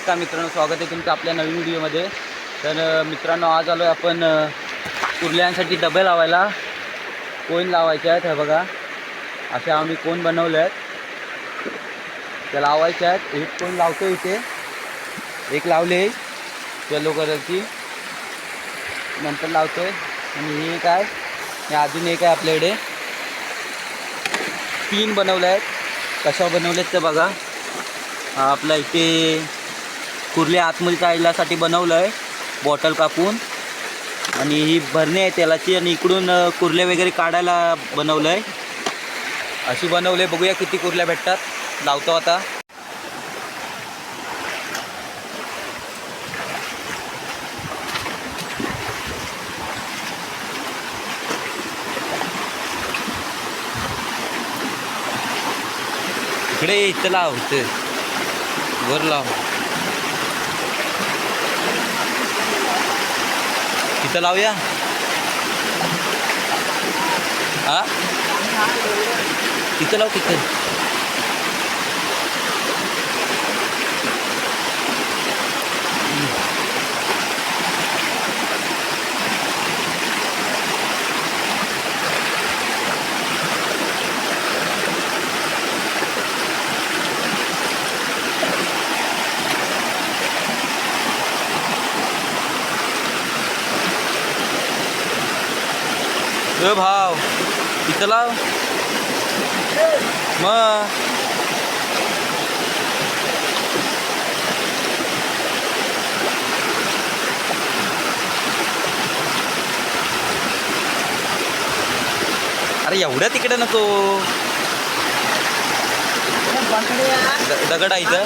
नमस्कार मित्रांनो, स्वागत आहे तुमचं आपल्या नवीन व्हिडिओमध्ये. तर मित्रांनो, आज आलो आहे आपण कुर्ल्यांसाठी डबे लावायला. कोण लावायचे आहेत हे बघा, असे आम्ही कोण बनवले आहेत, ते लावायचे आहेत. एक कोण लावतो इथे, एक लावले येलो कलरची, नंतर लावतोय. आणि हे काय, हे अजून एक आहे आपल्याकडे. 3 बनवले आहेत. कशा बनवलेत ते बघा. आपल्या इथे कुर्ले आतमध्ये काढण्यासाठी बनवलं आहे, बॉटल कापून. आणि ही भरणी आहे तेलाची, आणि इकडून कुर्ले वगैरे काढायला बनवलं आहे. अशी बनवले. बघूया किती कुर्ल्या भेटतात. लावतो आता. इकडे इथं लाव, इथं वर लाव, इथं लावूया. हा, इथं लाव, तिथं. भाव इथं लाव मग. अरे एवढ्या तिकडे नको, दगड आहे इथं.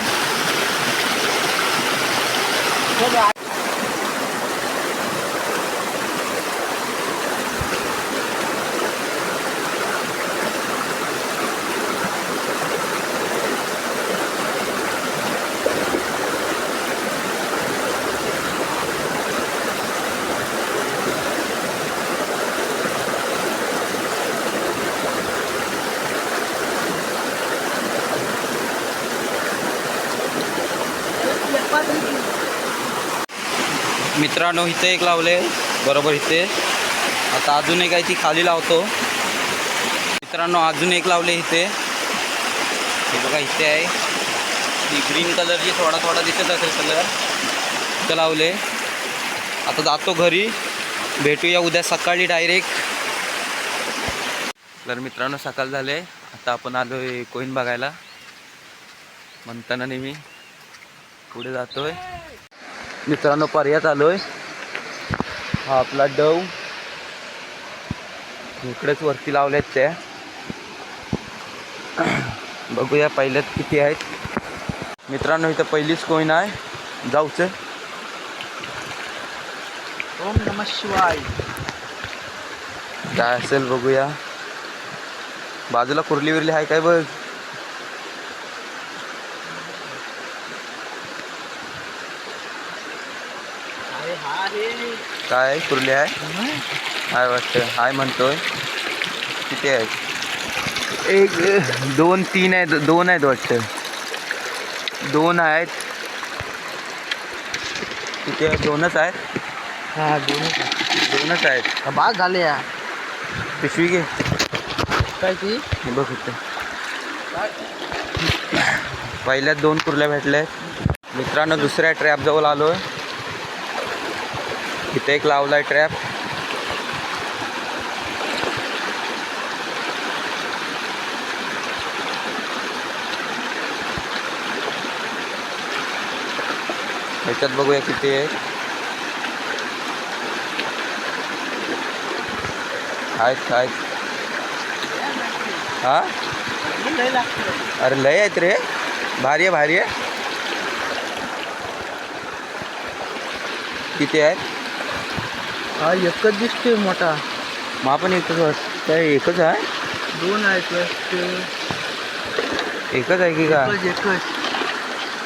मित्रांनो, इथे एक लावले बरोबर इथे. आता अजून एक आहे, ती खाली लावतो. मित्रांनो, अजून एक लावले इथे. हे बघा, इथे आहे ती ग्रीन कलरची, थोडा थोडा दिसत असेल कलर. इथं लावले. आता जातो घरी, भेटूया उद्या सकाळी डायरेक्ट. तर मित्रांनो, सकाळ झाले. आता आपण आलो आहे कोईन बघायला. म्हणताना नेहमी पुढे जातोय. मित्रांनो, पर्यात आलोय. हा आपला डव इकडेच वरती लावलेत त्या. बघूया पहिल्यात किती आहेत. मित्रांनो, इथं पहिलीच कोईन आहे. जाऊच. ओम नमः शिवाय. काय असेल बघूया. बाजूला कुर्ली विरली आहे काय बघ. काय कुर्ली आहे, हाय वाटतं. हाय म्हणतोय. किती आहेत? 1 2 3 आहेत. 2 आहेत वाटतं. 2 आहेत. किती आहेत? 2च आहेत. हा, 2च आहेत. बाद झाले या. पिशवी घे. काय ती बघ इथे. पहिल्यात 2 कुर्ल्या भेटल्या. मित्रांनो, दुसऱ्या ट्रॅपजवळ आलो आहे. इथे एक लावला आहे ट्रॅप. ह्याच्यात बघूया किती आहे. आहेत. हा, अरे लय आहेत रे. भारी आहे. किती आहेत? हा, एकच दिसतोय मोठा. मग आपण एकच वाटतं. एकच आहे. 2 आहेत वाटतं. एकच आहे की का?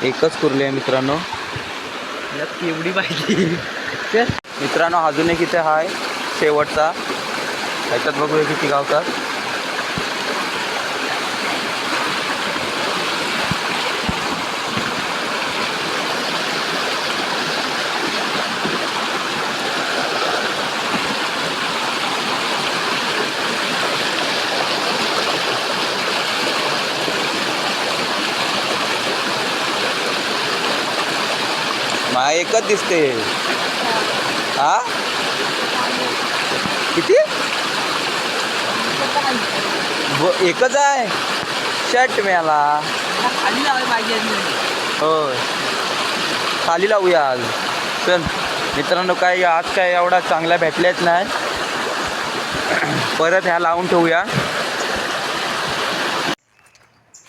एकच कुर्ली आहे मित्रांनो. एवढी पाहिजे. मित्रांनो, अजून एक इथे आहे शेवटचा. ह्याच्यात बघूया किती गावतात. मला एकच दिसते. हा किती एकच आहे. शर्ट मिळाला. खाली लावायला पाहिजे. होय खाली लावूया आज. चल मित्रांनो, काय आज काय एवढा चांगल्या भेटल्याच नाही. परत ह्या लावून ठेवूया.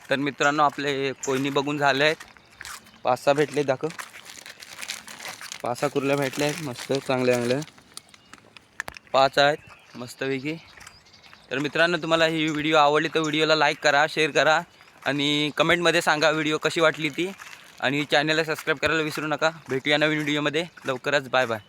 तर मित्रांनो, आपले कोयनी बघून झाले आहेत. 5-6 भेटले. दाखव. 5-6 कुर्ल्या भेटल्या आहेत मस्त चांगल्या चांगल्या. 5 आहेत मस्तपैकी. तर मित्रांनो, तुम्हाला ही व्हिडिओ आवडली तर व्हिडिओला लाईक करा, शेअर करा आणि कमेंटमध्ये सांगा व्हिडिओ कशी वाटली ती. आणि चॅनलला सबस्क्राईब करायला विसरू नका. भेटूया नवीन व्हिडिओमध्ये लवकरच. Bye bye.